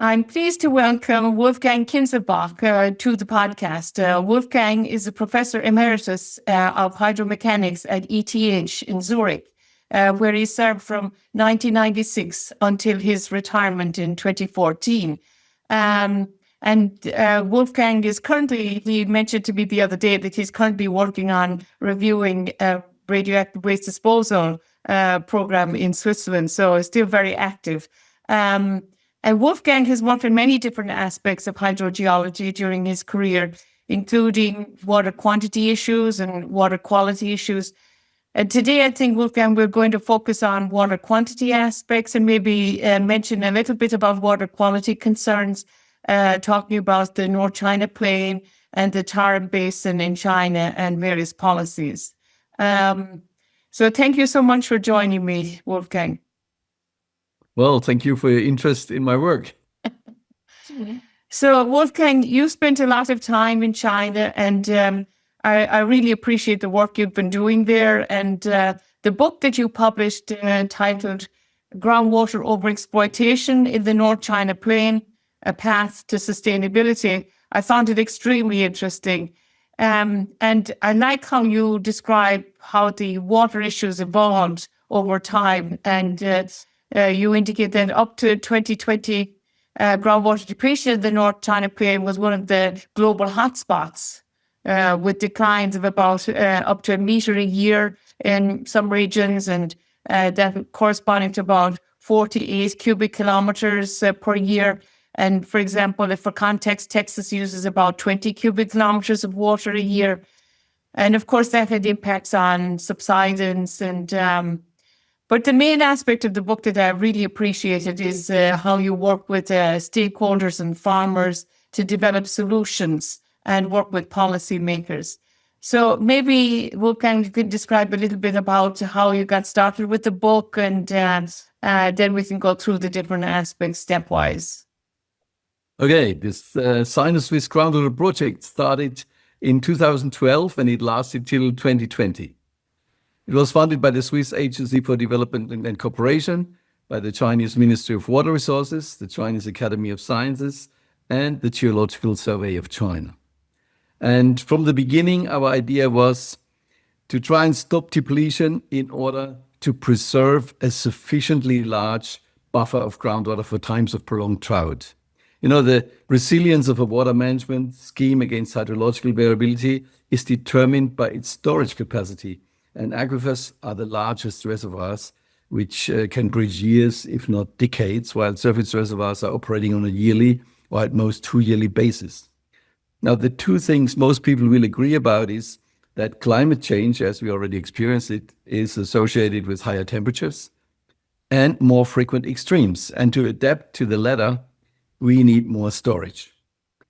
I'm pleased to welcome Wolfgang Kinzelbach to the podcast. Wolfgang is a Professor Emeritus of Hydromechanics at ETH in Zurich, where he served from 1996 until his retirement in 2014. Wolfgang is currently, he mentioned to me the other day that he's currently working on reviewing a radioactive waste disposal program in Switzerland, so he's still very active. And Wolfgang has worked in many different aspects of hydrogeology during his career, including water quantity issues and water quality issues. And today, I think, Wolfgang, we're going to focus on water quantity aspects and maybe mention a little bit about water quality concerns, talking about the North China Plain and the Tarim Basin in China and various policies. So thank you so much for joining me, Wolfgang. Well, thank you for your interest in my work. So, Wolfgang, you spent a lot of time in China, and I really appreciate the work you've been doing there. And the book that you published titled Groundwater Overexploitation in the North China Plain, A Path to Sustainability, I found it extremely interesting. And I like how you describe how the water issues evolved over time. And you indicate that up to 2020, groundwater depletion in the North China Plain was one of the global hotspots, with declines of about up to a meter a year in some regions, and that corresponding to about 48 cubic kilometers per year. And for example, if for context, Texas uses about 20 cubic kilometers of water a year. And of course, that had impacts on subsidence and but the main aspect of the book that I really appreciated is how you work with stakeholders and farmers to develop solutions and work with policymakers. So maybe, Wolfgang, you could describe a little bit about how you got started with the book, and then we can go through the different aspects stepwise. Okay, this Sino-Swiss Groundwater project started in 2012 and it lasted till 2020. It was funded by the Swiss Agency for Development and Cooperation, by the Chinese Ministry of Water Resources, the Chinese Academy of Sciences, and the Geological Survey of China. And from the beginning, our idea was to try and stop depletion in order to preserve a sufficiently large buffer of groundwater for times of prolonged drought. You know, the resilience of a water management scheme against hydrological variability is determined by its storage capacity. And aquifers are the largest reservoirs, which can bridge years, if not decades, while surface reservoirs are operating on a yearly or at most 2-yearly basis. Now, the two things most people will agree about is that climate change, as we already experienced it, is associated with higher temperatures and more frequent extremes. And to adapt to the latter, we need more storage.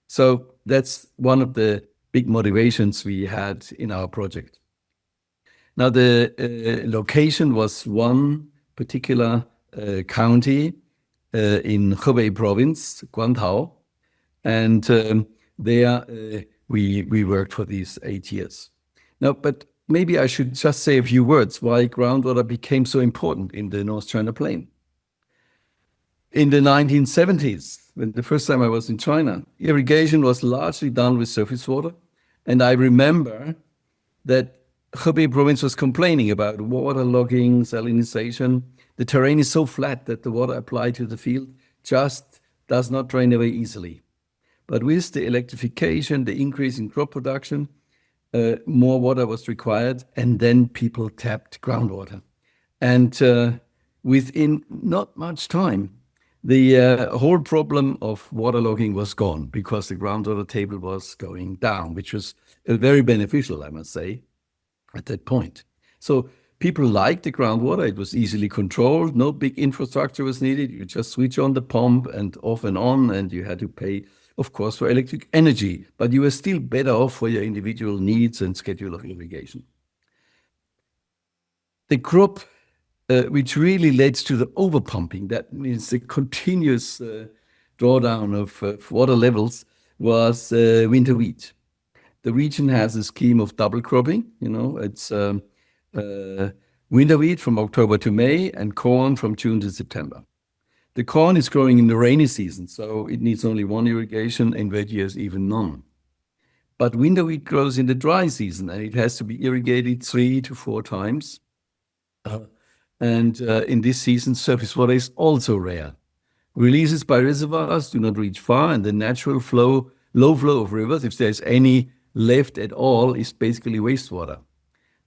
So that's one of the big motivations we had in our project. Now, the location was one particular county in Hebei province, Guangdao, and there we worked for these 8 years. Now, but maybe I should just say a few words why groundwater became so important in the North China Plain. In the 1970s, when the first time I was in China, irrigation was largely done with surface water, and I remember that Hebei province was complaining about water logging, salinization. The terrain is so flat that the water applied to the field just does not drain away easily. But with the electrification, the increase in crop production, more water was required, and then people tapped groundwater. And within not much time, the whole problem of waterlogging was gone because the groundwater table was going down, which was very beneficial, I must say, at that point. So people liked the groundwater. It was easily controlled. No big infrastructure was needed. You just switch on the pump and off and on, and you had to pay, of course, for electric energy, but you were still better off for your individual needs and schedule of irrigation. The crop which really leads to the overpumping, that means the continuous drawdown of water levels, was winter wheat. The region has a scheme of double cropping. You know, it's winter wheat from October to May and corn from June to September. The corn is growing in the rainy season, so it needs only one irrigation, in wet years even none. But winter wheat grows in the dry season, and it has to be irrigated 3 to 4 times. And in this season, surface water is also rare. Releases by reservoirs do not reach far, and the natural flow, low flow of rivers, if there's any left at all, is basically wastewater.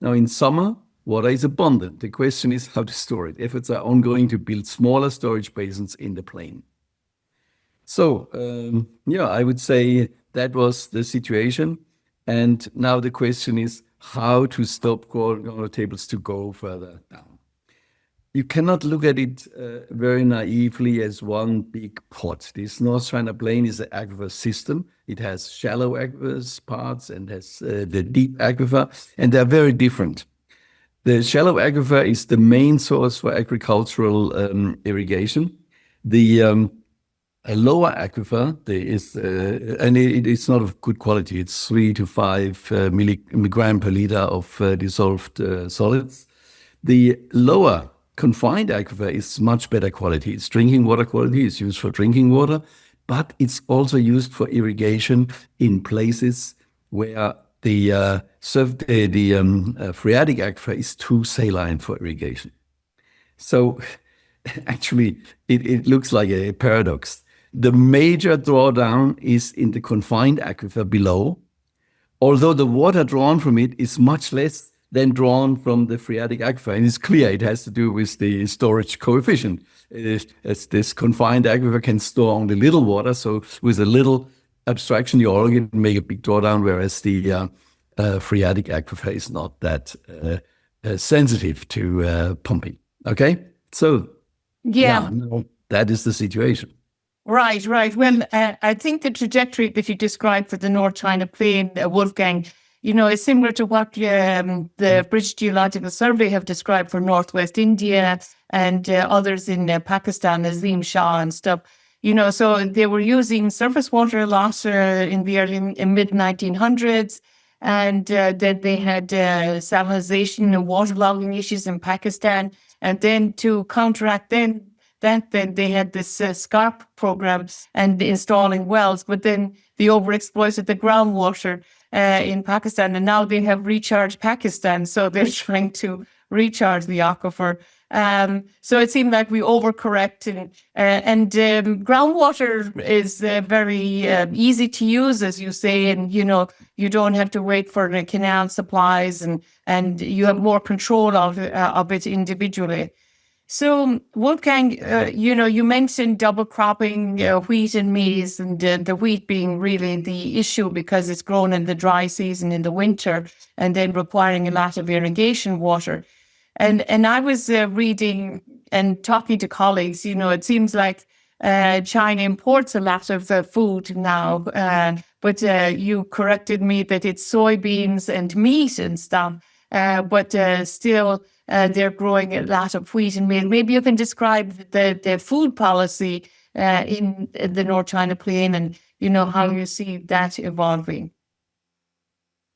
Now, in summer, water is abundant. The question is how to store it. Efforts are ongoing to build smaller storage basins in the plain. So, yeah, I would say that was the situation. And now the question is how to stop groundwater tables to go further down. You cannot look at it very naively as one big pot. This North China Plain is an aquifer system. It has shallow aquifers parts and has the deep aquifer, and they're very different. The shallow aquifer is the main source for agricultural irrigation. The a lower aquifer and it's not of good quality. It's 3 to 5 milligram per liter of dissolved solids. The lower confined aquifer is much better quality. It's drinking water quality. It's used for drinking water, but it's also used for irrigation in places where the phreatic aquifer is too saline for irrigation. So actually, it looks like a paradox. The major drawdown is in the confined aquifer below, although the water drawn from it is much less than drawn from the phreatic aquifer. And it's clear it has to do with the storage coefficient. As this confined aquifer can store only little water, so with a little abstraction, you already can make a big drawdown, whereas the phreatic aquifer is not that sensitive to pumping. Okay? So, Yeah. no, that is the situation. Right. Well, I think the trajectory that you described for the North China Plain, Wolfgang, is similar to what the British Geological Survey have described for Northwest India and others in Pakistan, Azim Shah and stuff. So they were using surface water a lot in the early mid-1900s. And then they had salinization and waterlogging issues in Pakistan. And then to counteract then they had this SCARP program and installing wells, but then they overexploited the groundwater in Pakistan, and now they have recharged Pakistan, so they're trying to recharge the aquifer. So it seemed like we overcorrected, and groundwater is very easy to use, as you say, and you don't have to wait for the canal supplies, and you have more control of it individually. So, Wolfgang, you mentioned double cropping wheat and maize, and the wheat being really the issue because it's grown in the dry season in the winter and then requiring a lot of irrigation water. And I was reading and talking to colleagues, it seems like China imports a lot of food now, but you corrected me that it's soybeans and meat and stuff, but still they're growing a lot of wheat and maize. Maybe you can describe the food policy in the North China Plain and, how you see that evolving.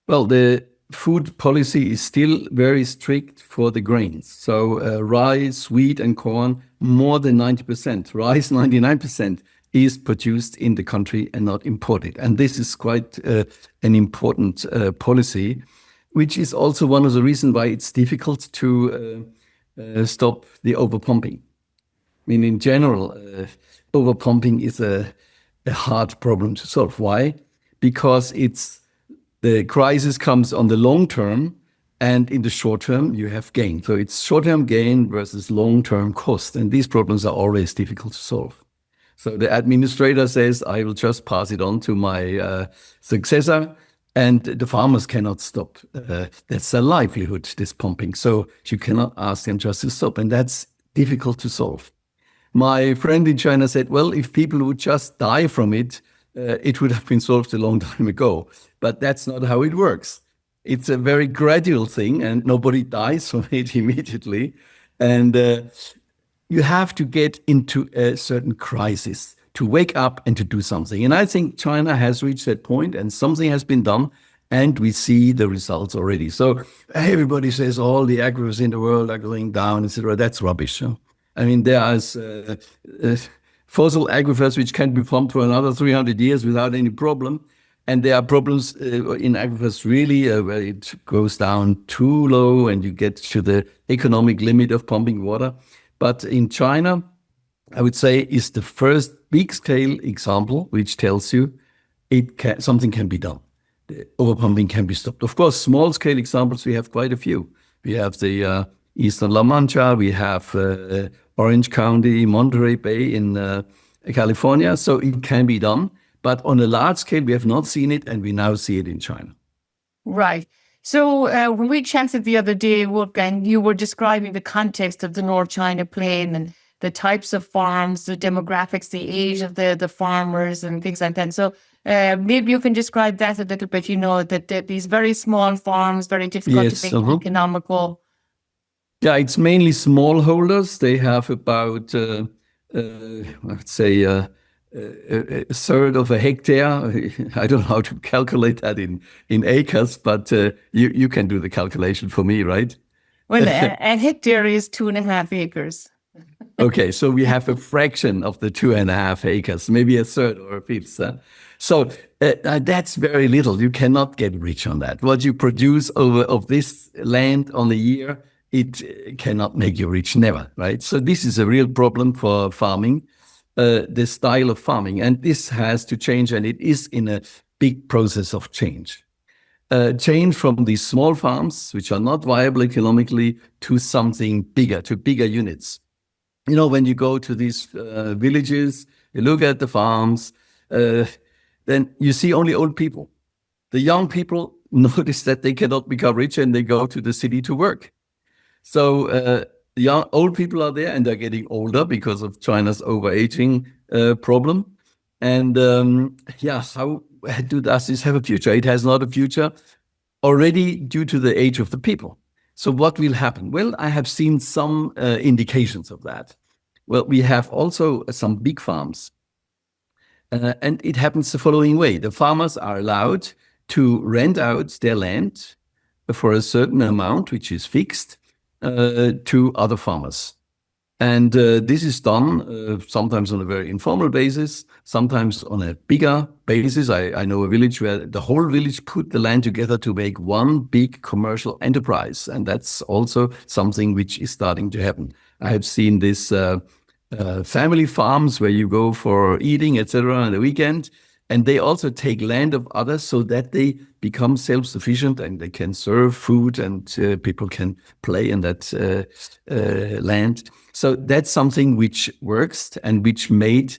Well, the food policy is still very strict for the grains. So rice, wheat, and corn, more than 90%, rice 99%, is produced in the country and not imported. And this is quite an important policy, which is also one of the reasons why it's difficult to stop the overpumping. I mean, in general, overpumping is a hard problem to solve. Why? Because the crisis comes on the long term, and in the short term, you have gain. So it's short-term gain versus long-term cost, and these problems are always difficult to solve. So the administrator says, I will just pass it on to my successor, and the farmers cannot stop. That's their livelihood, this pumping. So you cannot ask them just to stop, and that's difficult to solve. My friend in China said, well, if people would just die from it, it would have been solved a long time ago. But that's not how it works. It's a very gradual thing, and nobody dies from it immediately. And you have to get into a certain crisis to wake up and to do something. And I think China has reached that point, and something has been done, and we see the results already. So everybody says all the aquifers in the world are going down, etc. That's rubbish. I mean, there is fossil aquifers which can be pumped for another 300 years without any problem. And there are problems in aquifers really where it goes down too low and you get to the economic limit of pumping water. But in China, I would say is the first big scale example which tells you something can be done. The overpumping can be stopped. Of course, small scale examples, we have quite a few. We have the Eastern La Mancha, we have Orange County, Monterey Bay in California. So it can be done. But on a large scale, we have not seen it, and we now see it in China. Right. So when we chatted the other day, Wolfgang, you were describing the context of the North China Plain and the types of farms, the demographics, the age of the farmers and things like that. So maybe you can describe that a little bit, that these very small farms, very difficult to make economical. Yeah, it's mainly smallholders. They have about, I'd say, a third of a hectare. I don't know how to calculate that in acres, but you can do the calculation for me, right? Well, a hectare is 2.5 acres. Okay, so we have a fraction of the 2.5 acres, maybe a third or a fifth. So that's very little. You cannot get rich on that. What you produce of this land on a year, it cannot make you rich, never, right? So this is a real problem for farming. The style of farming. And this has to change, and it is in a big process of change. Change from these small farms, which are not viable economically, to something bigger, to bigger units. When you go to these villages, you look at the farms, then you see only old people. The young people notice that they cannot become rich and they go to the city to work. So old people are there, and they're getting older because of China's overaging problem. And how does this have a future? It has not a future already due to the age of the people. So what will happen? Well, I have seen some indications of that. Well, we have also some big farms. And it happens the following way. The farmers are allowed to rent out their land for a certain amount, which is fixed, to other farmers. And this is done sometimes on a very informal basis, sometimes on a bigger basis. I know a village where the whole village put the land together to make one big commercial enterprise. And that's also something which is starting to happen. I have seen this family farms where you go for eating, etc., on the weekend. And they also take land of others so that they become self-sufficient and they can serve food and people can play in that land. So that's something which works and which made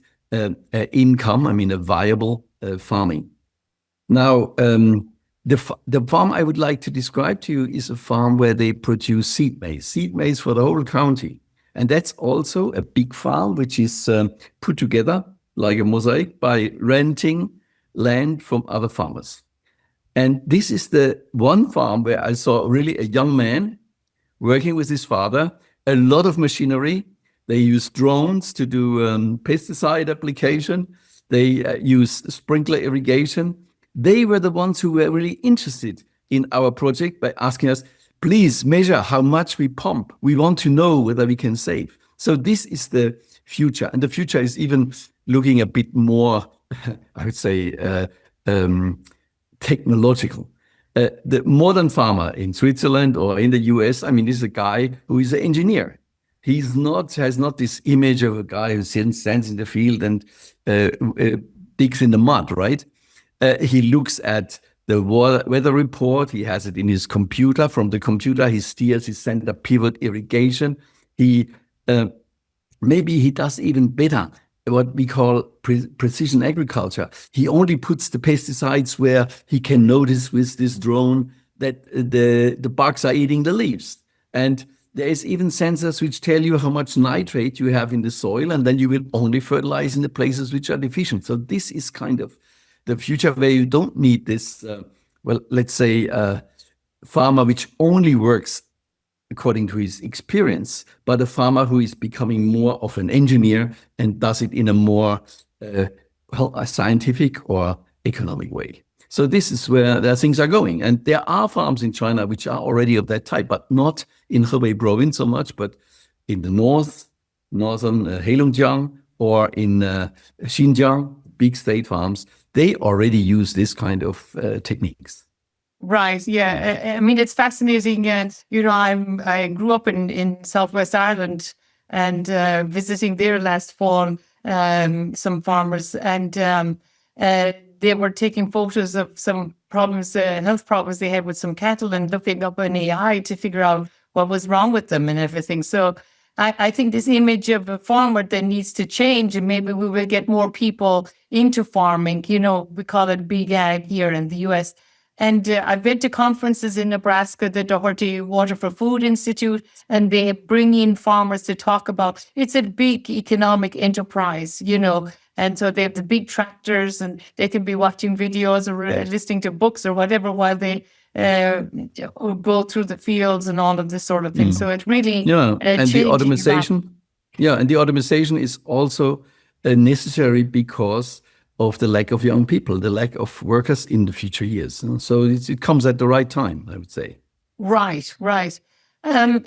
income, a viable farming. Now, the farm I would like to describe to you is a farm where they produce seed maize for the whole county. And that's also a big farm which is put together like a mosaic by renting land from other farmers. And this is the one farm where I saw really a young man working with his father, a lot of machinery. They use drones to do pesticide application. They use sprinkler irrigation. They were the ones who were really interested in our project by asking us, please measure how much we pump. We want to know whether we can save. So this is the future. And the future is even looking a bit more, I would say, technological. The modern farmer in Switzerland or in the US, this is a guy who is an engineer. Has not this image of a guy who stands in the field and digs in the mud, right? He looks at the weather report. He has it in his computer. From the computer, he steers his center pivot irrigation. Maybe he does even better, what we call precision agriculture. He only puts the pesticides where he can notice with this drone that the bugs are eating the leaves. And there is even sensors which tell you how much nitrate you have in the soil, and then you will only fertilize in the places which are deficient. So this is kind of the future where you don't need this, let's say, farmer which only works according to his experience, but a farmer who is becoming more of an engineer and does it in a more a scientific or economic way. So this is where things are going. And there are farms in China which are already of that type, but not in Hebei province so much, but in the north, northern Heilongjiang or in Xinjiang, big state farms, they already use this kind of techniques. Right. Yeah. I mean, it's fascinating. And, I grew up in Southwest Ireland and visiting there last fall, some farmers, and they were taking photos of some problems, health problems they had with some cattle, and looking up an AI to figure out what was wrong with them and everything. So I think this image of a farmer that needs to change, and maybe we will get more people into farming. We call it big ag here in the US. And I've been to conferences in Nebraska, the Doherty Water for Food Institute, and they bring in farmers to talk about it's a big economic enterprise, And so they have the big tractors, and they can be watching videos or listening to books or whatever while they go through the fields and all of this sort of thing. So it really and the automation, and the automation is also necessary because of the lack of young people, the lack of workers in the future years. So it comes at the right time, I would say. Right.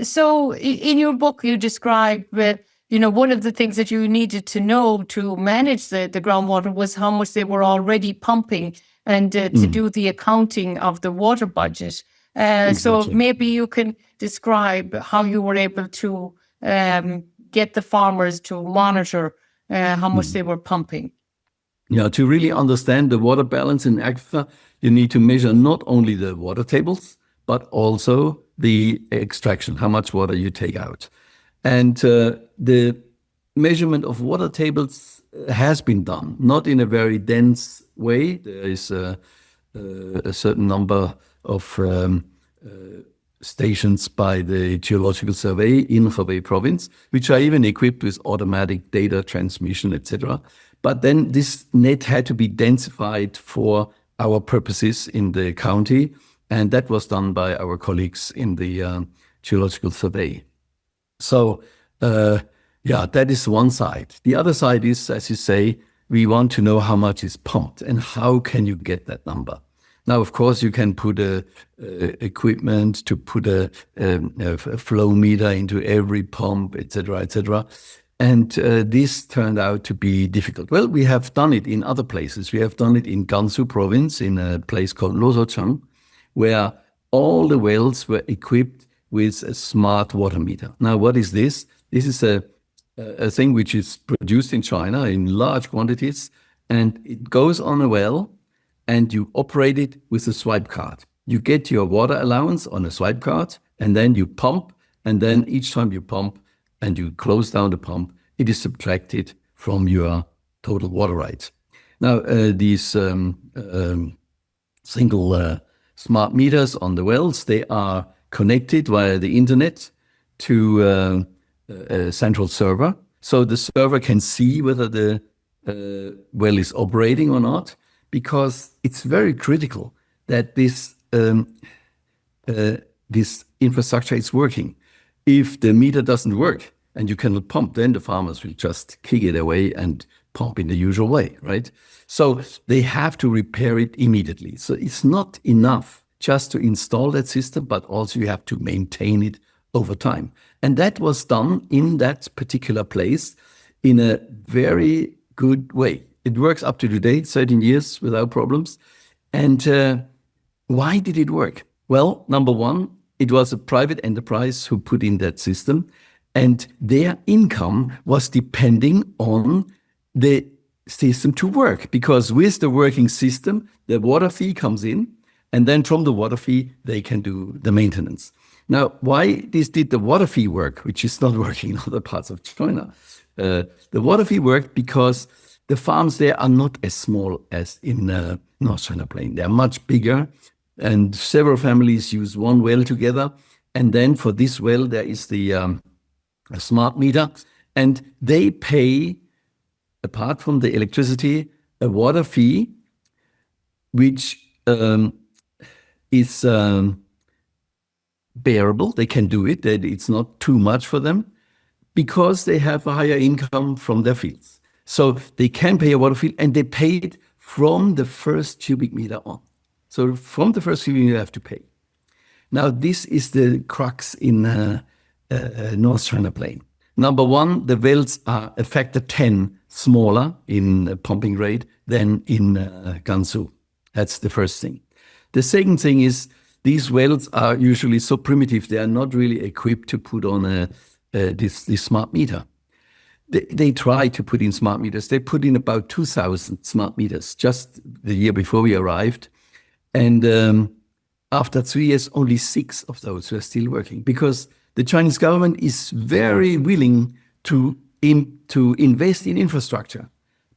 So in your book, you describe that, one of the things that you needed to know to manage the groundwater was how much they were already pumping and to do the accounting of the water budget. Exactly. So maybe you can describe how you were able to get the farmers to monitor how much they were pumping. Yeah, to really understand the water balance in aquifer, you need to measure not only the water tables, but also the extraction, how much water you take out. And the measurement of water tables has been done, not in a very dense way. There is a certain number of stations by the Geological Survey in Hebei province, which are even equipped with automatic data transmission, etc. But then this net had to be densified for our purposes in the county, and that was done by our colleagues in the Geological Survey. So, that is one side. The other side is, as you say, we want to know how much is pumped and how can you get that number. Now, of course, you can put equipment to put a flow meter into every pump, etc., etc. And this turned out to be difficult. Well, we have done it in other places. We have done it in Gansu province, in a place called Losochang, where all the wells were equipped with a smart water meter. Now, what is this? This is a thing which is produced in China in large quantities, and it goes on a well, and you operate it with a swipe card. You get your water allowance on a swipe card, and then you pump, and then each time you pump and you close down the pump, it is subtracted from your total water rights. Now, these single smart meters on the wells, they are connected via the internet to a central server. So the server can see whether the well is operating or not, because it's very critical that this infrastructure is working. If the meter doesn't work and you cannot pump, then the farmers will just kick it away and pump in the usual way, right? So they have to repair it immediately. So it's not enough just to install that system, but also you have to maintain it over time. And that was done in that particular place in a very good way. It works up to today, 13 years without problems. And why did it work? Well, number one, it was a private enterprise who put in that system, and their income was depending on the system to work, because with the working system, the water fee comes in, and then from the water fee, they can do the maintenance. Now, why this did the water fee work, which is not working in other parts of China? The water fee worked because the farms there are not as small as in North China Plain. They are much bigger, and several families use one well together. And then for this well, there is the a smart meter, and they pay, apart from the electricity, a water fee, which is bearable. They can do it. That it's not too much for them because they have a higher income from their fields. So they can pay a water fee, and they pay it from the first cubic meter on. So from the first cubic meter, you have to pay. Now, this is the crux in North China Plain. Number one, the wells are a factor 10 smaller in pumping rate than in Gansu. That's the first thing. The second thing is these wells are usually so primitive, they are not really equipped to put on this smart meter. They try to put in smart meters. They put in about 2,000 smart meters just the year before we arrived. And after 3 years, only 6 of those were still working because the Chinese government is very willing to invest in infrastructure,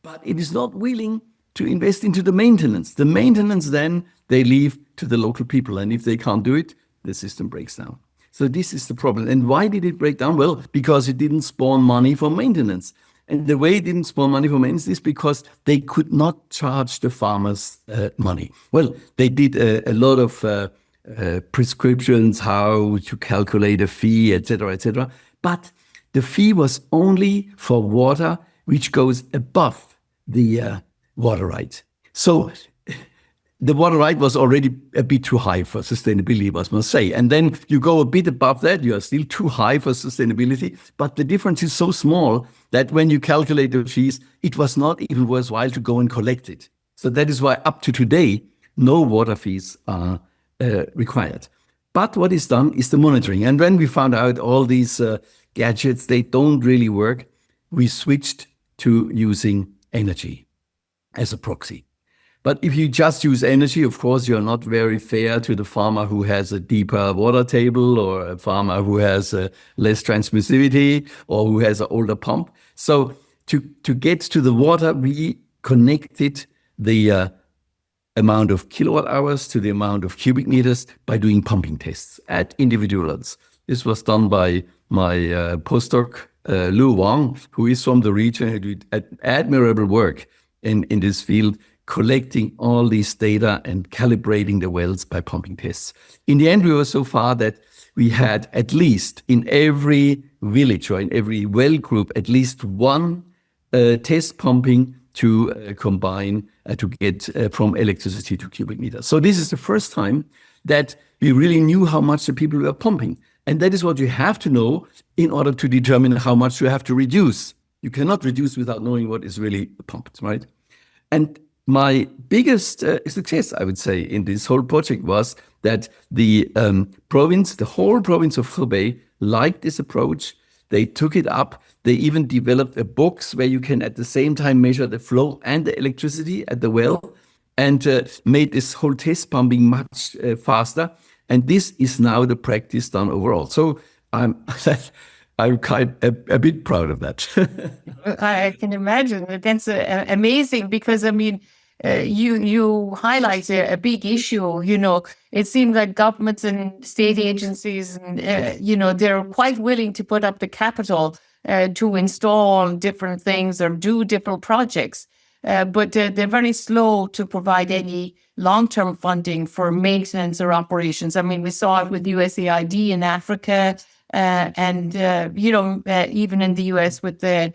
but it is not willing to invest into the maintenance. The maintenance then they leave to the local people. And if they can't do it, the system breaks down. So this is the problem. And why did it break down? Well, because it didn't spawn money for maintenance. And the way it didn't spawn money for maintenance is because they could not charge the farmers money. Well, they did a lot of prescriptions, how to calculate a fee, etc., etc. But the fee was only for water which goes above the water right. So the water right was already a bit too high for sustainability, I must say. And then you go a bit above that, you are still too high for sustainability. But the difference is so small that when you calculate the fees, it was not even worthwhile to go and collect it. So that is why up to today, no water fees are required. But what is done is the monitoring. And when we found out all these gadgets, they don't really work, we switched to using energy as a proxy. But if you just use energy, of course, you're not very fair to the farmer who has a deeper water table or a farmer who has less transmissivity or who has an older pump. So to get to the water, we connected the amount of kilowatt hours to the amount of cubic meters by doing pumping tests at individual wells. This was done by my postdoc, Lu Wang, who is from the region, who did admirable work in this field, collecting all these data and calibrating the wells by pumping tests. In the end, we were so far that we had at least in every village or in every well group, at least one test pumping to combine to get from electricity to cubic meters. So this is the first time that we really knew how much the people were pumping. And that is what you have to know in order to determine how much you have to reduce. You cannot reduce without knowing what is really pumped, right? And my biggest success, I would say, in this whole project was that the whole province of Hubei liked this approach. They took it up. They even developed a box where you can at the same time measure the flow and the electricity at the well and made this whole test pumping much faster. And this is now the practice done overall. So I'm kind a bit proud of that. I can imagine. That's amazing because, I mean, you highlight a big issue. You know, it seems like governments and state agencies, and you know, they're quite willing to put up the capital to install different things or do different projects, but they're very slow to provide any long-term funding for maintenance or operations. I mean, we saw it with USAID in Africa, and you know, even in the US with the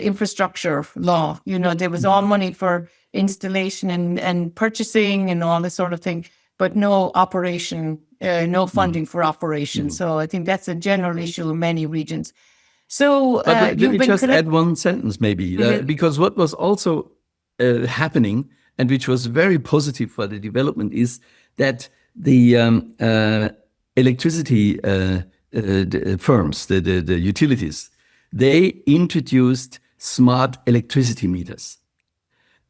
infrastructure law. You know, there was all money for installation and purchasing and all this sort of thing, but no operation, no funding for operation. So I think that's a general issue in many regions. So let me just add one sentence maybe, because what was also happening and which was very positive for the development is that the electricity the firms, the utilities, they introduced smart electricity meters.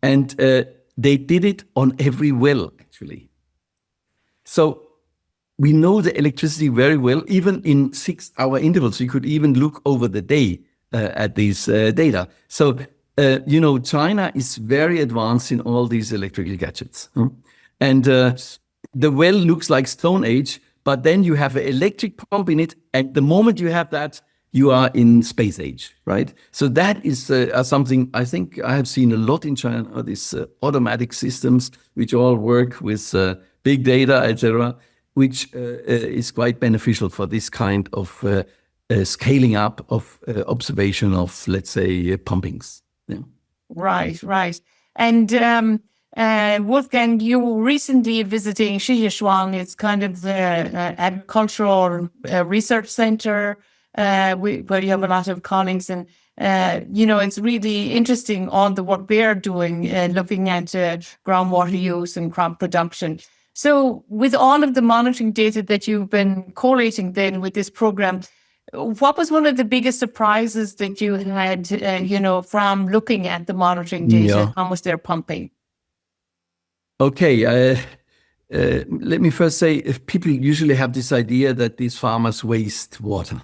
And they did it on every well, actually. So we know the electricity very well, even in 6-hour intervals. You could even look over the day at these data. So, you know, China is very advanced in all these electrical gadgets. And the well looks like Stone Age, but then you have an electric pump in it. And the moment you have that, you are in space age, right? So that is something I think I have seen a lot in China, these automatic systems, which all work with big data, etc., which is quite beneficial for this kind of scaling up of observation of, let's say, pumpings. Yeah. Right, right. And Wolfgang, you were recently visiting Shijiazhuang. It's kind of the agricultural research center where you have a lot of colleagues, and it's really interesting all the work they're doing, looking at groundwater use and crop production. So with all of the monitoring data that you've been collating then with this program, what was one of the biggest surprises that you had, from looking at the monitoring data? Yeah. How much they're pumping? Okay, let me first say, if people usually have this idea that these farmers waste water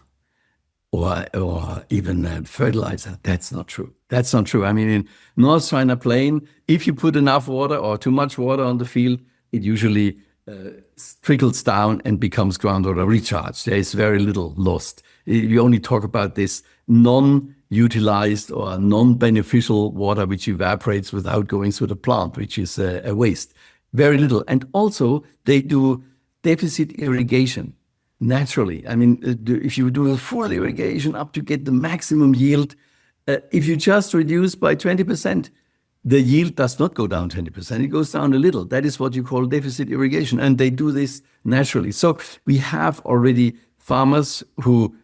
or even fertilizer. That's not true. That's not true. I mean, in North China Plain, if you put enough water or too much water on the field, it usually trickles down and becomes groundwater recharge. There is very little lost. You only talk about this non-utilized or non-beneficial water which evaporates without going through the plant, which is a waste. Very little. And also, they do deficit irrigation naturally. I mean, if you do a full irrigation up to get the maximum yield, if you just reduce by 20%, the yield does not go down 20%. It goes down a little. That is what you call deficit irrigation. And they do this naturally. So we have already farmers who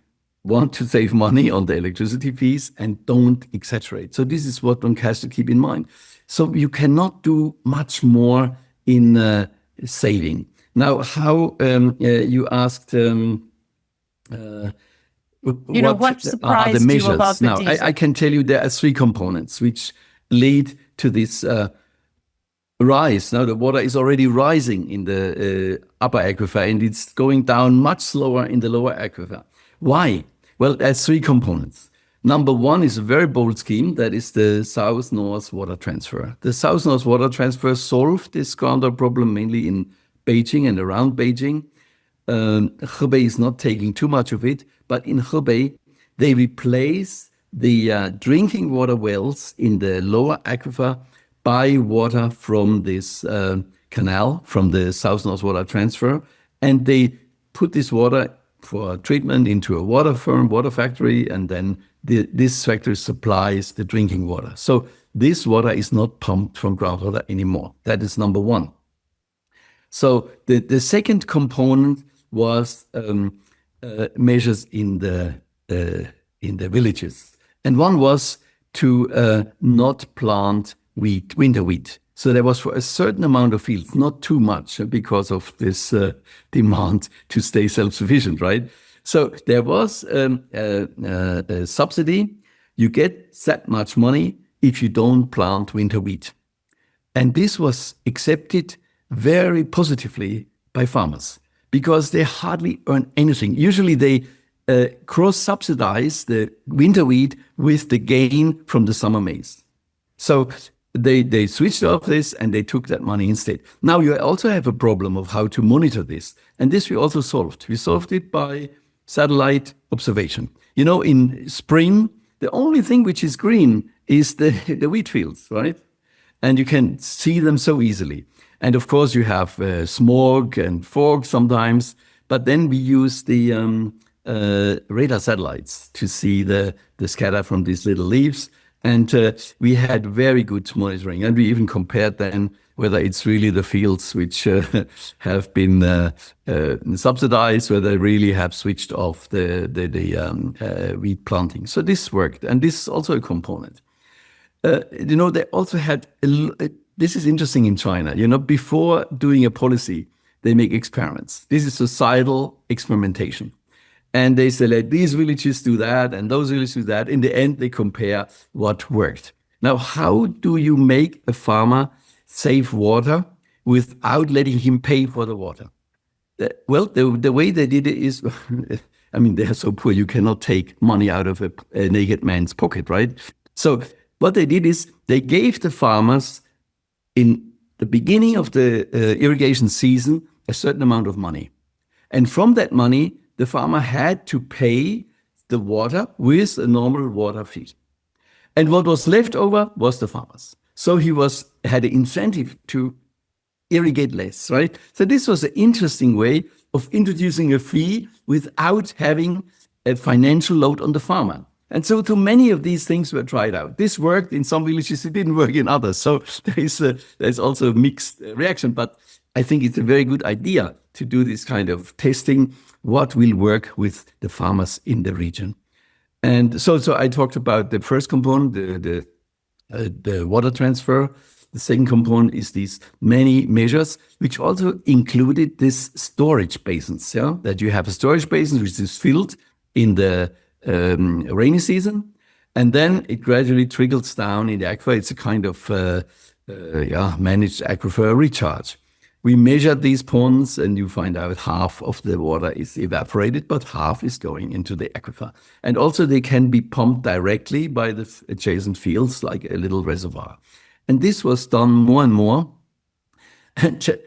want to save money on the electricity fees and don't exaggerate. So this is what one has to keep in mind. So you cannot do much more in saving. Now, how you asked, what surprised the measures? you about the now, data? I can tell you there are three components which lead to this rise. Now, the water is already rising in the upper aquifer, and it's going down much slower in the lower aquifer. Why? Well, there's three components. Number one is a very bold scheme, that is the south-north water transfer. The south-north water transfer solved this groundwater problem mainly in Beijing and around Beijing. Hebei is not taking too much of it, but in Hebei, they replace the drinking water wells in the lower aquifer by water from this canal, from the south-north water transfer, and they put this water for treatment into a water factory, and then this factory supplies the drinking water. So this water is not pumped from groundwater anymore. That is number one. So the second component was measures in the villages, and one was to not plant winter wheat. So there was for a certain amount of fields, not too much because of this demand to stay self-sufficient, right? So there was a subsidy. You get that much money if you don't plant winter wheat. And this was accepted very positively by farmers because they hardly earn anything. Usually they cross-subsidize the winter wheat with the gain from the summer maize. So they switched off this and they took that money instead. Now you also have a problem of how to monitor this. And this we also solved. We solved it by satellite observation. You know, in spring, the only thing which is green is the wheat fields, right? And you can see them so easily. And of course you have smog and fog sometimes, but then we use the radar satellites to see the scatter from these little leaves. And we had very good monitoring, and we even compared then whether it's really the fields which have been subsidized, whether they really have switched off the wheat planting. So this worked, and this is also a component. They also had, this is interesting in China, before doing a policy, they make experiments. This is societal experimentation. And they say, like, these villages do that, and those villages do that. In the end, they compare what worked. Now, how do you make a farmer save water without letting him pay for the water? Well, the way they did it is, I mean, they are so poor, you cannot take money out of a naked man's pocket, right? So what they did is they gave the farmers in the beginning of the irrigation season a certain amount of money. And from that money, the farmer had to pay the water with a normal water fee. And what was left over was the farmers. So he had an incentive to irrigate less, right? So this was an interesting way of introducing a fee without having a financial load on the farmer. And so too many of these things were tried out. This worked in some villages, it didn't work in others. So there's also a mixed reaction. But I think it's a very good idea to do this kind of testing, what will work with the farmers in the region. And so I talked about the first component, the water transfer. The second component is these many measures, which also included this storage basins. Yeah, that you have a storage basin which is filled in the rainy season, and then it gradually trickles down in the aquifer. It's a kind of managed aquifer recharge. We measured these ponds, and you find out half of the water is evaporated, but half is going into the aquifer. And also they can be pumped directly by the adjacent fields, like a little reservoir. And this was done more and more. And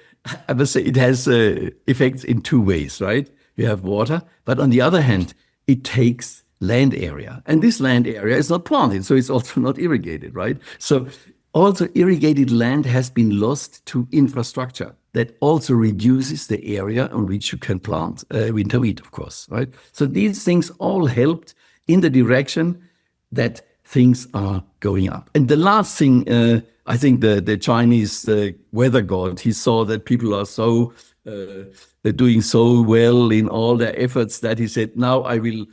I must say it has effects in two ways, right? You have water, but on the other hand, it takes land area. And this land area is not planted, so it's also not irrigated, right? So also irrigated land has been lost to infrastructure. That also reduces the area on which you can plant winter wheat, of course, right? So these things all helped in the direction that things are going up. And the last thing, I think the Chinese weather god, he saw that people are so they're doing so well in all their efforts that he said, now I will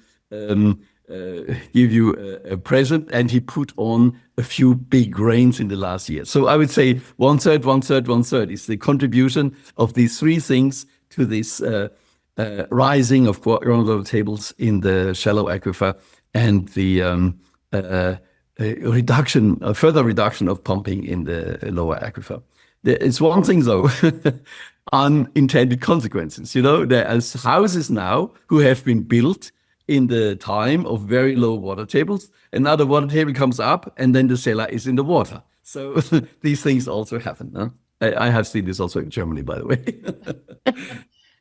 give you a present, and he put on a few big rains in the last year. So I would say 1/3, 1/3, 1/3 is the contribution of these three things to this rising of groundwater tables in the shallow aquifer, and the further reduction of pumping in the lower aquifer. There is one thing though, unintended consequences. There are houses now who have been built in the time of very low water tables, and now the water table comes up, and then the cellar is in the water. So these things also happen. Huh? I have seen this also in Germany, by the way.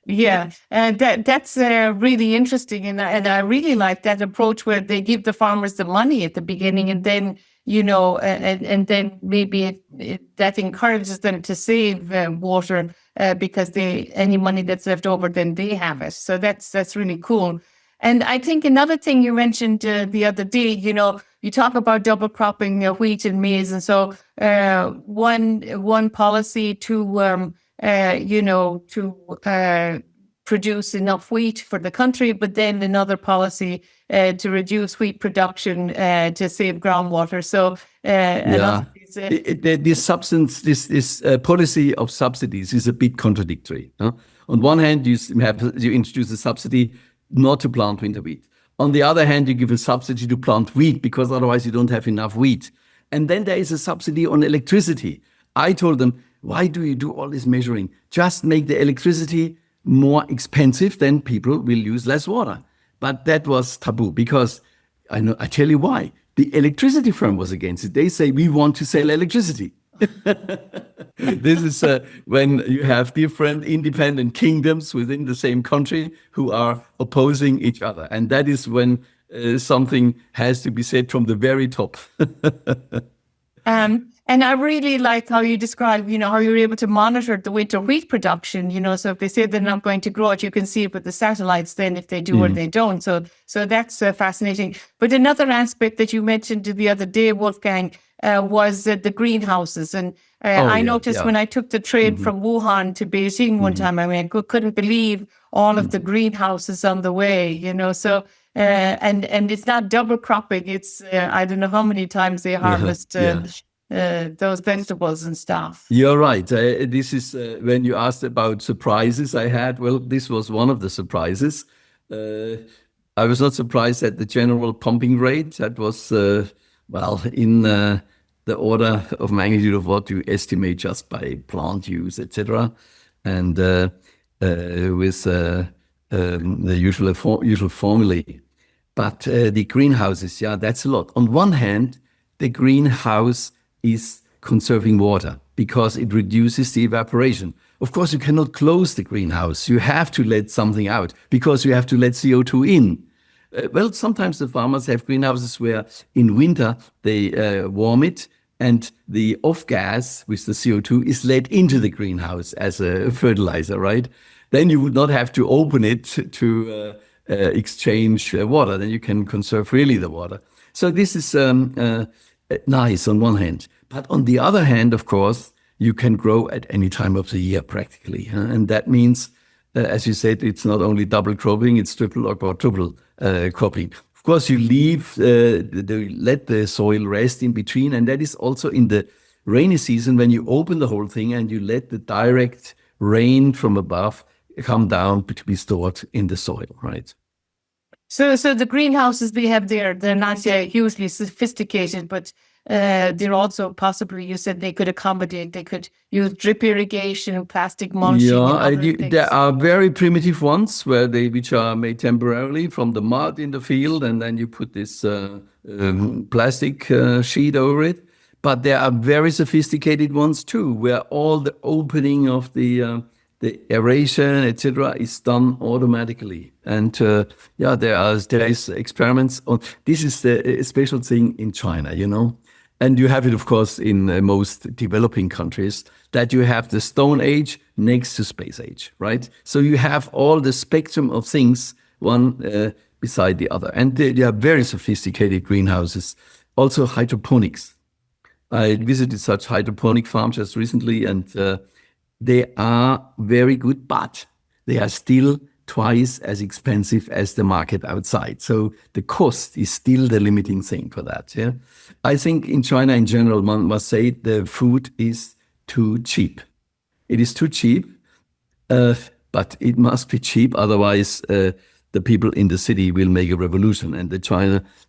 Yeah, that's really interesting, and I really like that approach where they give the farmers the money at the beginning, and then and then maybe that encourages them to save water because any money that's left over, then they have it. So that's really cool. And I think another thing you mentioned the other day, you talk about double cropping wheat and maize, and so one policy to produce enough wheat for the country, but then another policy to reduce wheat production to save groundwater. So this policy of subsidies is a bit contradictory. Huh? On one hand, you introduce a subsidy not to plant winter wheat. On the other hand, you give a subsidy to plant wheat because otherwise you don't have enough wheat. And then there is a subsidy on electricity. I told them, why do you do all this measuring? Just make the electricity more expensive, then people will use less water. But that was taboo because I tell you why. The electricity firm was against it. They say, we want to sell electricity. This is when you have different independent kingdoms within the same country who are opposing each other. And that is when something has to be said from the very top. And I really like how you describe, how you're able to monitor the winter wheat production, so if they say they're not going to grow it, you can see it with the satellites then if they do or they don't. So that's fascinating. But another aspect that you mentioned the other day, Wolfgang, was the greenhouses. And I noticed when I took the train from Wuhan to Beijing one time, I couldn't believe all of the greenhouses on the way, so and it's not double cropping. It's I don't know how many times they harvest those vegetables and stuff. You're right. This is when you asked about surprises I had. Well, this was one of the surprises. I was not surprised at the general pumping rate. That was, in the order of magnitude of what you estimate just by plant use, etc. And with the usual formulae. But the greenhouses, that's a lot. On one hand, the greenhouse is conserving water because it reduces the evaporation. Of course, you cannot close the greenhouse. You have to let something out because you have to let CO2 in. Sometimes the farmers have greenhouses where in winter they warm it and the off gas with the CO2 is let into the greenhouse as a fertilizer, right? Then you would not have to open it to exchange water. Then you can conserve really the water. So this is nice on one hand. But on the other hand, of course, you can grow at any time of the year practically. And that means, as you said, it's not only double cropping, it's triple or quadruple cropping. Of course, you let the soil rest in between, and that is also in the rainy season when you open the whole thing and you let the direct rain from above come down to be stored in the soil, right? So the greenhouses they have there, they're not hugely sophisticated, but they're also possibly, you said they could use drip irrigation, plastic mulching, and other things. There are very primitive ones which are made temporarily from the mud in the field, and then you put this plastic sheet over it. But there are very sophisticated ones too, where all the opening of the aeration, etc., is done automatically. And there is experiments on. This is a special thing in China, you know. And you have it, of course, in most developing countries, that you have the Stone Age next to Space Age, right? So you have all the spectrum of things, one beside the other. And they are very sophisticated greenhouses. Also hydroponics. I visited such hydroponic farms just recently, and they are very good, but they are still twice as expensive as the market outside. So the cost is still the limiting thing for that. Yeah, I think in China in general, one must say the food is too cheap. It is too cheap, but it must be cheap. Otherwise, the people in the city will make a revolution, and the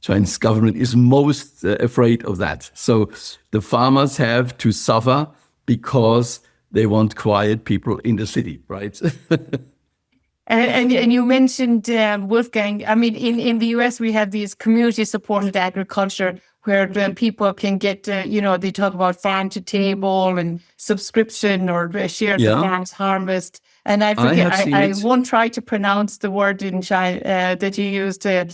Chinese government is most afraid of that. So the farmers have to suffer because they want quiet people in the city, right? And you mentioned, Wolfgang, I mean, in the US, we have these community-supported agriculture where people can get, they talk about farm to table and subscription or share the farm's harvest. And I forget, I won't try to pronounce the word in China that you used to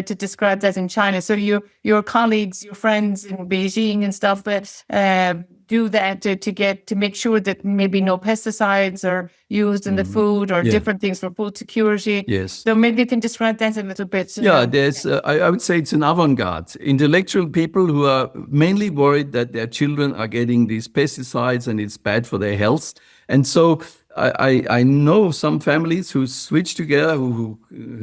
describe that in China. So your colleagues, your friends in Beijing and stuff, do that to make sure that maybe no pesticides are used in the food or different things for food security. Yes. So maybe you can describe that a little bit. There's. I would say it's an avant-garde. Intellectual people who are mainly worried that their children are getting these pesticides and it's bad for their health. And so I know some families who switch together, who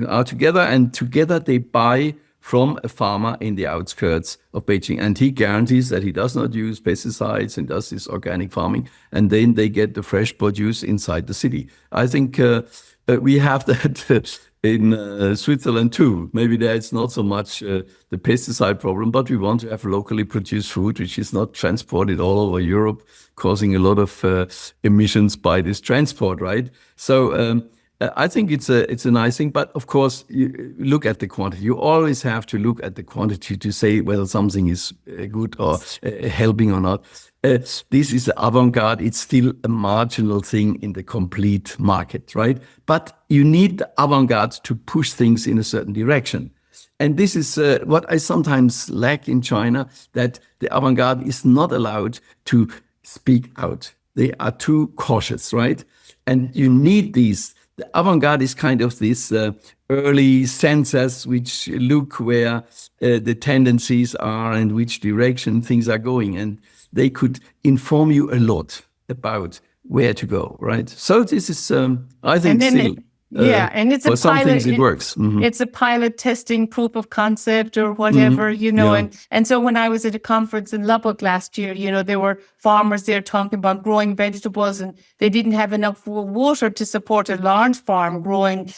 are together, and together they buy from a farmer in the outskirts of Beijing. And he guarantees that he does not use pesticides and does this organic farming. And then they get the fresh produce inside the city. I think we have that in Switzerland too. Maybe there's not so much the pesticide problem, but we want to have locally produced food, which is not transported all over Europe, causing a lot of emissions by this transport, right? So I think it's a nice thing, but of course, you look at the quantity. You always have to look at the quantity to say whether something is good or helping or not. This is the avant-garde. It's still a marginal thing in the complete market, right? But you need the avant-garde to push things in a certain direction. And this is what I sometimes lack in China, that the avant-garde is not allowed to speak out. They are too cautious, right? And you need these. The avant-garde is kind of this early sensors which look where the tendencies are and which direction things are going. And they could inform you a lot about where to go, right? So this is, I think, still... and it's for some things it works. Mm-hmm. It's a pilot testing proof of concept or whatever, And so when I was at a conference in Lubbock last year, there were farmers there talking about growing vegetables, and they didn't have enough water to support a large farm growing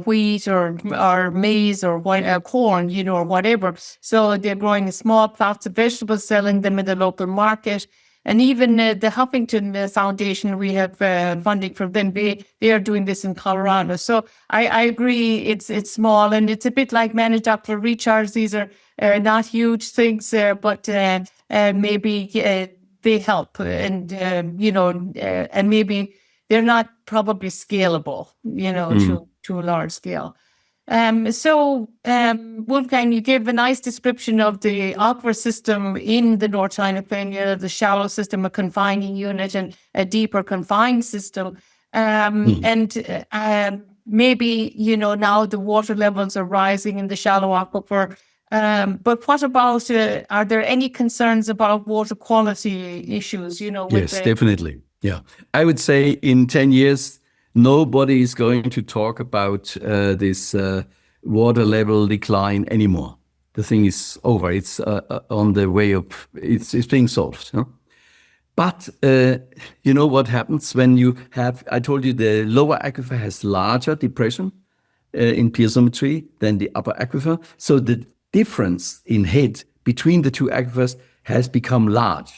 wheat or maize or corn, or whatever. So they're growing small plots of vegetables, selling them in the local market. And even the Huffington Foundation, we have funding from them. They are doing this in Colorado. So I agree, it's small, and it's a bit like managed Doppler recharge. These are not huge things, but maybe they help, and and maybe they're not probably scalable, to a large scale. Wolfgang, you gave a nice description of the aquifer system in the North China Plain, the shallow system, a confining unit, and a deeper confined system. And maybe, now the water levels are rising in the shallow aquifer. But what about, are there any concerns about water quality issues, with Yes, definitely. Yeah. I would say in 10 years, nobody is going to talk about this water level decline anymore. The thing is over. It's on the way of, it's being solved. Huh? But you know what happens when you have, I told you the lower aquifer has larger depression in piezometry than the upper aquifer. So the difference in head between the two aquifers has become large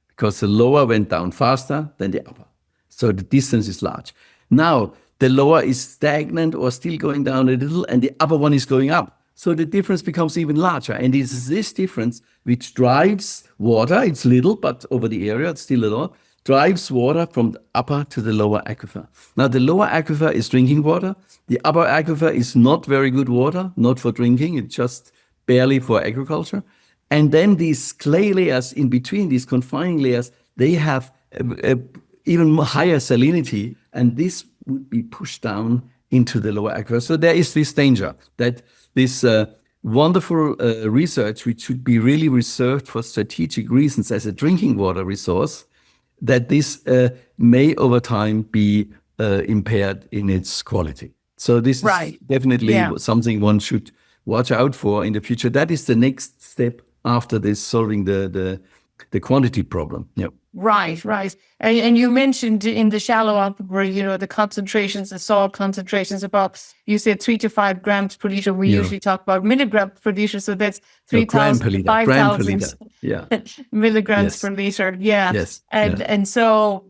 because the lower went down faster than the upper. So the distance is large. Now the lower is stagnant or still going down a little and the upper one is going up. So the difference becomes even larger. And it is this difference which drives water. It's little, but over the area, it's still a lot, drives water from the upper to the lower aquifer. Now, the lower aquifer is drinking water. The upper aquifer is not very good water, not for drinking. It's just barely for agriculture. And then these clay layers in between, these confining layers, they have even higher salinity. And this would be pushed down into the lower aquifer. So there is this danger that this wonderful research, which should be really reserved for strategic reasons as a drinking water resource, that this may over time be impaired in its quality. So this is definitely something one should watch out for in the future. That is the next step after this, solving the quantity problem. Yep. Right. And you mentioned in the shallow aquifer, the concentrations, the salt concentrations about, you said 3 to 5 grams per liter. We usually talk about milligrams per liter. So that's 3,000 to 5,000 milligrams per liter. Yeah. Yes. And so,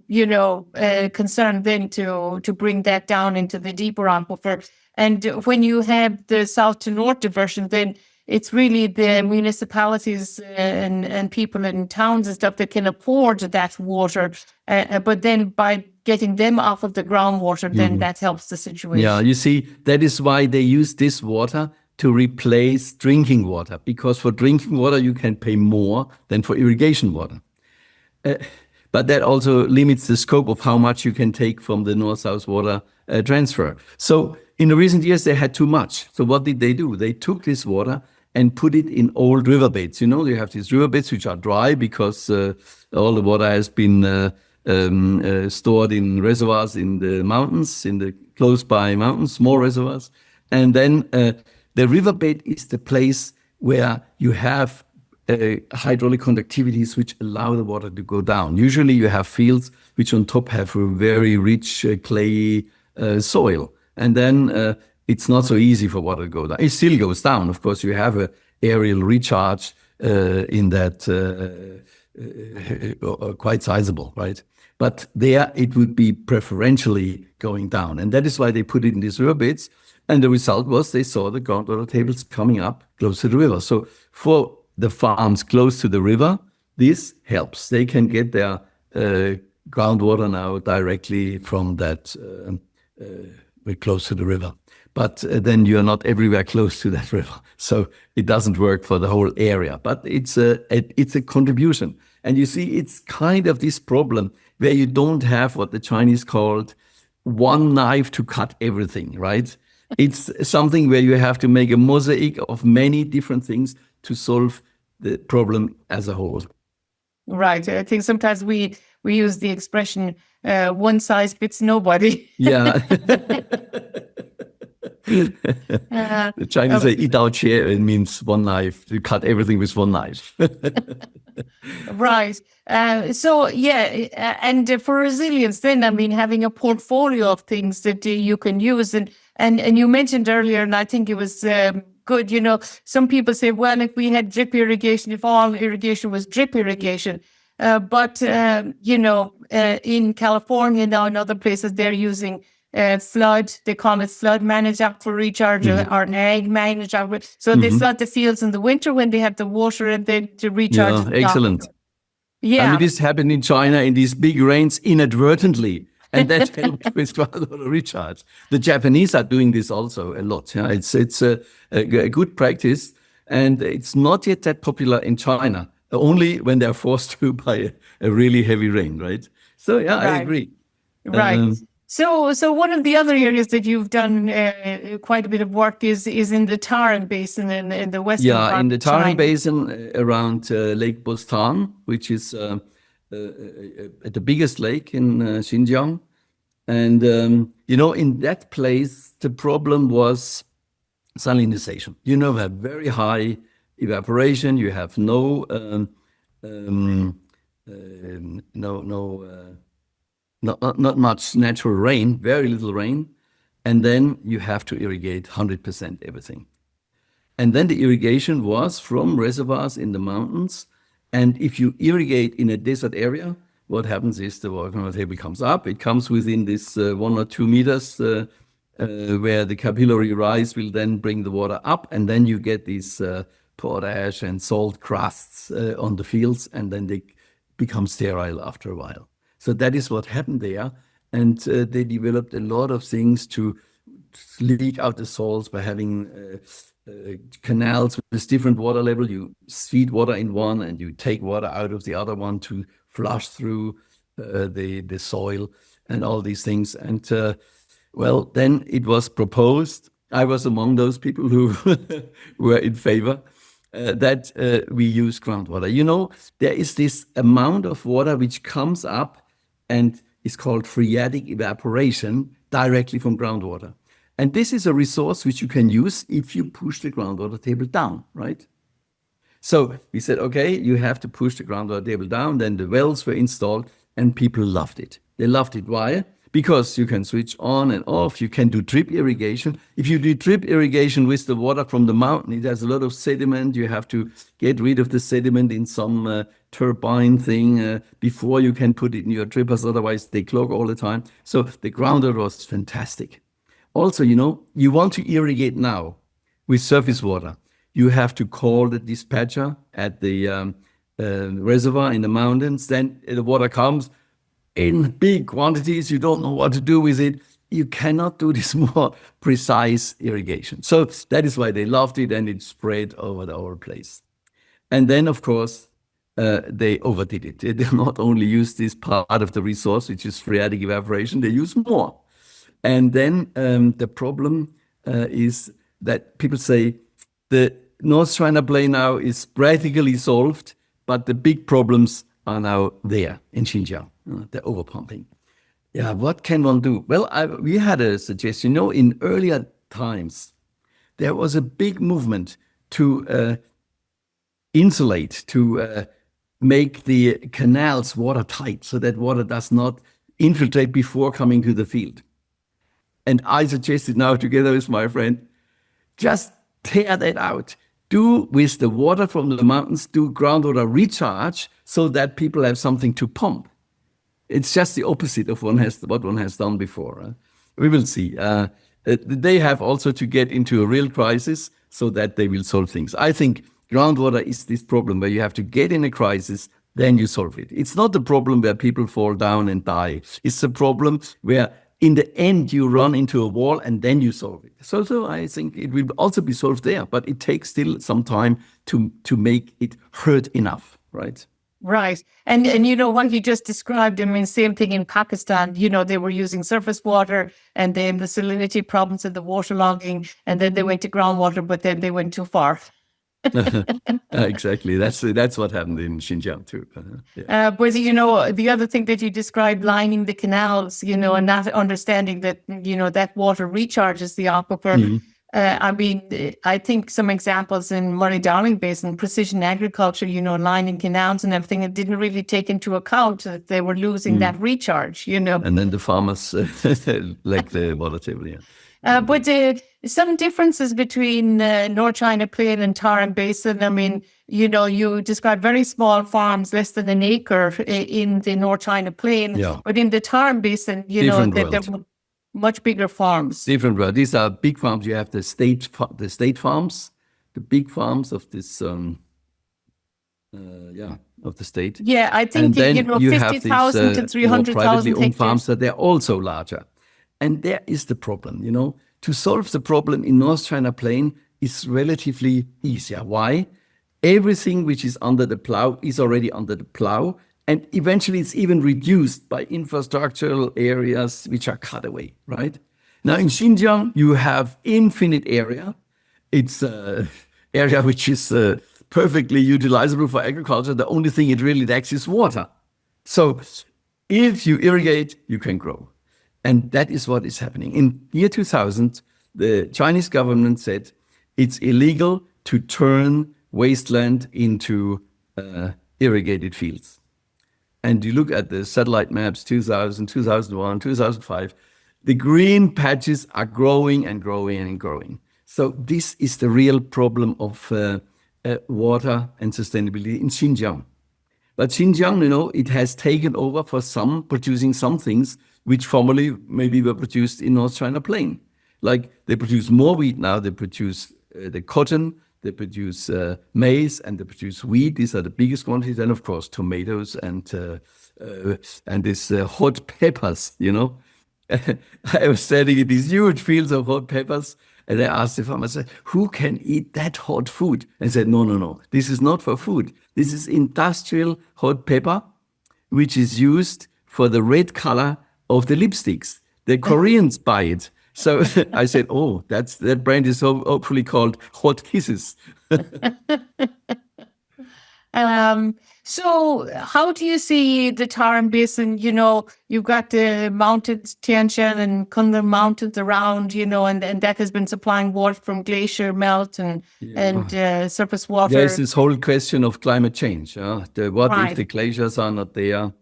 concern then to bring that down into the deeper aquifer. And when you have the south to north diversion, then it's really the municipalities and people in towns and stuff that can afford that water. But then by getting them off of the groundwater, then that helps the situation. Yeah, you see, that is why they use this water to replace drinking water. Because for drinking water, you can pay more than for irrigation water. But that also limits the scope of how much you can take from the north-south water transfer. So in the recent years, they had too much. So what did they do? They took this water and put it in old riverbeds. You have these riverbeds which are dry because all the water has been stored in reservoirs in the mountains, in the close by mountains, small reservoirs. And then the riverbed is the place where you have hydraulic conductivities which allow the water to go down. Usually you have fields which on top have a very rich clayey soil. And then it's not so easy for water to go down. It still goes down. Of course, you have an aerial recharge in that quite sizable, right? But there it would be preferentially going down. And that is why they put it in these riverbeds. And the result was they saw the groundwater tables coming up close to the river. So for the farms close to the river, this helps. They can get their groundwater now directly from that close to the river. But then you're not everywhere close to that river. So it doesn't work for the whole area. But it's a contribution. And you see, it's kind of this problem where you don't have what the Chinese called one knife to cut everything, right? It's something where you have to make a mosaic of many different things to solve the problem as a whole. Right. I think sometimes we use the expression, one size fits nobody. Yeah. The Chinese say 一刀切, it means one knife. You cut everything with one knife. Right. So, and for resilience then, I mean, having a portfolio of things that you can use. And you mentioned earlier, and I think it was good, some people say, well, if we had drip irrigation, if all irrigation was drip irrigation. But in California now and other places, they're using flood, they call it flood managed aquifer recharge or an ag managed aquifer. So they flood the fields in the winter when they have the water and then to recharge. Yeah, excellent. Yeah. I mean, this happened in China in these big rains inadvertently. And that helped with groundwater recharge. The Japanese are doing this also a lot. Yeah? It's a good practice. And it's not yet that popular in China, only when they're forced to by a really heavy rain, right? So, yeah, Right. I agree. Right. So one of the other areas that you've done quite a bit of work is in the Tarim Basin in the western Yeah, part in the of Tarim China. Basin around Lake Bostan, which is the biggest lake in Xinjiang. And, in that place, the problem was salinization. You have very high evaporation. You have not much natural rain, very little rain. And then you have to irrigate 100% everything. And then the irrigation was from reservoirs in the mountains. And if you irrigate in a desert area, what happens is the water table comes up. It comes within this 1 or 2 meters where the capillary rise will then bring the water up. And then you get these potash and salt crusts on the fields, and then they become sterile after a while. So that is what happened there. And they developed a lot of things to leak out the salts by having canals with different water level. You feed water in one and you take water out of the other one to flush through the soil and all these things. And well, then it was proposed. I was among those people who were in favor that we use groundwater. There is this amount of water which comes up and is called phreatic evaporation directly from groundwater. And this is a resource which you can use if you push the groundwater table down, right? So we said, okay, you have to push the groundwater table down. Then the wells were installed and people loved it. They loved it. Why? Because you can switch on and off. You can do drip irrigation. If you do drip irrigation with the water from the mountain, it has a lot of sediment. You have to get rid of the sediment in some turbine thing before you can put it in your drippers. Otherwise, they clog all the time. So the groundwater was fantastic. Also, you want to irrigate now with surface water. You have to call the dispatcher at the reservoir in the mountains. Then the water comes in big quantities. You don't know what to do with it. You cannot do this more precise irrigation. So that is why they loved it, and it spread over the whole place. And then, of course, they overdid it. They did not only use this part of the resource, which is phreatic evaporation, they use more. And then the problem is that people say the North China Plain now is practically solved, but the big problems are now there in Xinjiang, the overpumping. Yeah, what can one do? Well, we had a suggestion. In earlier times, there was a big movement to insulate, to make the canals watertight so that water does not infiltrate before coming to the field. And I suggested now, together with my friend, just tear that out. Do with the water from the mountains, do groundwater recharge so that people have something to pump. It's just the opposite of what one has done before. We will see. They have also to get into a real crisis so that they will solve things. I think groundwater is this problem where you have to get in a crisis, then you solve it. It's not the problem where people fall down and die. It's a problem where in the end, you run into a wall and then you solve it. So I think it will also be solved there, but it takes still some time to make it hurt enough, right? Right. And what you just described, same thing in Pakistan, they were using surface water and then the salinity problems and the waterlogging, and then they went to groundwater, but then they went too far. Exactly. That's what happened in Xinjiang too. Yeah. But the other thing that you described, lining the canals, and not understanding that that water recharges the aquifer. Mm-hmm. I think some examples in Murray-Darling Basin, precision agriculture, lining canals and everything, it didn't really take into account that they were losing that recharge. And then the farmers like the water table. Yeah. But some differences between North China Plain and Tarim Basin. You describe very small farms, less than an acre in the North China Plain. Yeah. But in the Tarim Basin, they're much bigger farms. Different world. These are big farms. You have the state farms, the big farms of this, of the state. Yeah, I think, 50,000 to 300,000 privately owned farms, so they're also larger. And there is the problem, to solve the problem in North China Plain is relatively easier. Why? Everything which is under the plow is already under the plow. And eventually it's even reduced by infrastructural areas which are cut away, right? Now in Xinjiang, you have infinite area. It's an area which is perfectly utilizable for agriculture. The only thing it really lacks is water. So if you irrigate, you can grow. And that is what is happening. In year 2000, the Chinese government said it's illegal to turn wasteland into irrigated fields. And you look at the satellite maps, 2000, 2001, 2005, the green patches are growing and growing and growing. So this is the real problem of water and sustainability in Xinjiang. But Xinjiang, it has taken over for producing some things which formerly maybe were produced in North China Plain. Like they produce more wheat now, they produce the cotton, they produce maize, and they produce wheat. These are the biggest quantities. And of course, tomatoes and these hot peppers, I was standing in these huge fields of hot peppers, and I asked the farmer, I said, who can eat that hot food? And said, no, this is not for food. This is industrial hot pepper, which is used for the red color of the lipsticks. The Koreans buy it. So I said, oh, that brand is hopefully called Hot Kisses. So how do you see the Tarim Basin? You've got the mountains, Tian Shan and Kunlun mountains around, and that has been supplying water from glacier melt and surface water. There's this whole question of climate change. What Right. if the glaciers are not there?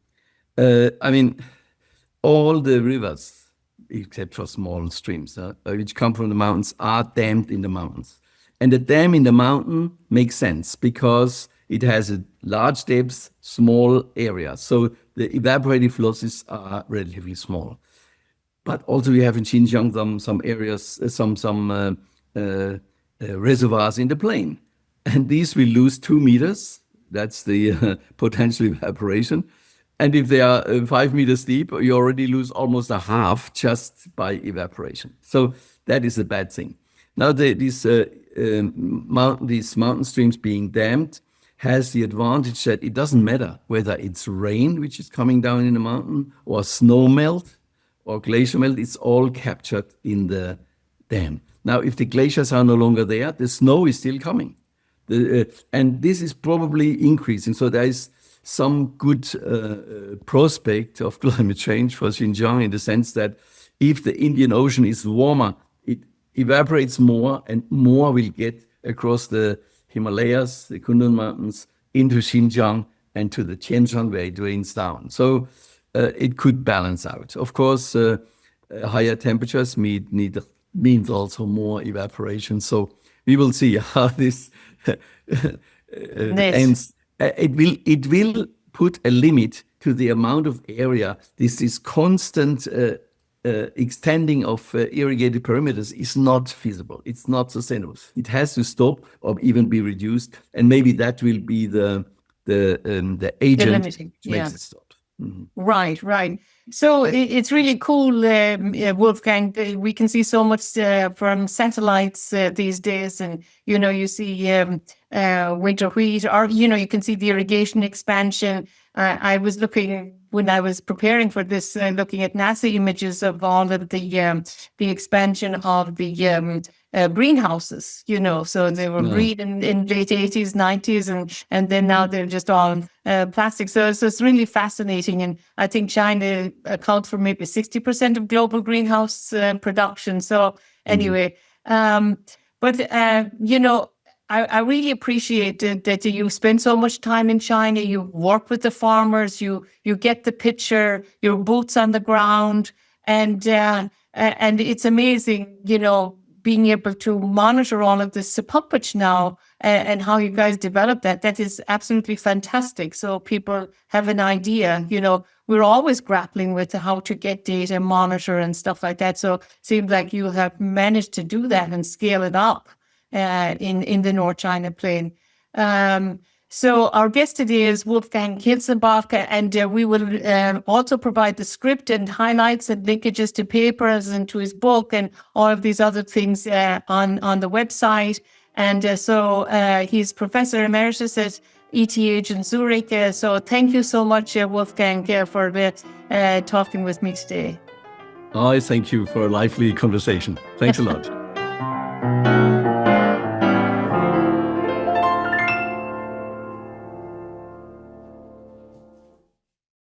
All the rivers, except for small streams, which come from the mountains, are dammed in the mountains. And the dam in the mountain makes sense because it has a large depth, small area. So the evaporative losses are relatively small. But also we have in Xinjiang some areas, some reservoirs in the plain. And these will lose 2 meters. That's the potential evaporation. And if they are 5 meters deep, you already lose almost a half just by evaporation. So that is a bad thing. Now these mountain streams being dammed has the advantage that it doesn't matter whether it's rain, which is coming down in the mountain, or snow melt or glacier melt, it's all captured in the dam. Now, if the glaciers are no longer there, the snow is still coming. And this is probably increasing. So there is some good prospect of climate change for Xinjiang in the sense that if the Indian Ocean is warmer, it evaporates more and more will get across the Himalayas, the Kunlun Mountains, into Xinjiang and to the Tian Shan where it rains down. So it could balance out. Of course, higher temperatures means also more evaporation. So we will see how this ends. It will put a limit to the amount of area. This constant extending of irrigated perimeters is not feasible. It's not sustainable. It has to stop or even be reduced, and maybe that will be the agent which makes it stop. Mm-hmm. Right. So it's really cool, Wolfgang. We can see so much from satellites these days, and you see winter wheat, or you can see the irrigation expansion. I was looking when I was preparing for this, looking at NASA images of all of the expansion of the greenhouses. So they were green in late 80s, 90s, and then now they're just all plastic. So it's really fascinating, and I think China accounts for maybe 60% of global greenhouse production. So anyway, I really appreciate that you spend so much time in China. You work with the farmers. You get the picture. Your boots on the ground, and it's amazing. Being able to monitor all of this puppet now and how you guys develop that. That is absolutely fantastic. So people have an idea. We're always grappling with how to get data, monitor, and stuff like that. So it seems like you have managed to do that and scale it up in the North China Plain. So our guest today is Wolfgang Kinzelbach, and we will also provide the script and highlights and linkages to papers and to his book and all of these other things on the website. And so he's Professor Emeritus at ETH in Zurich. So thank you so much, Wolfgang, for talking with me today. I thank you for a lively conversation. Thanks a lot.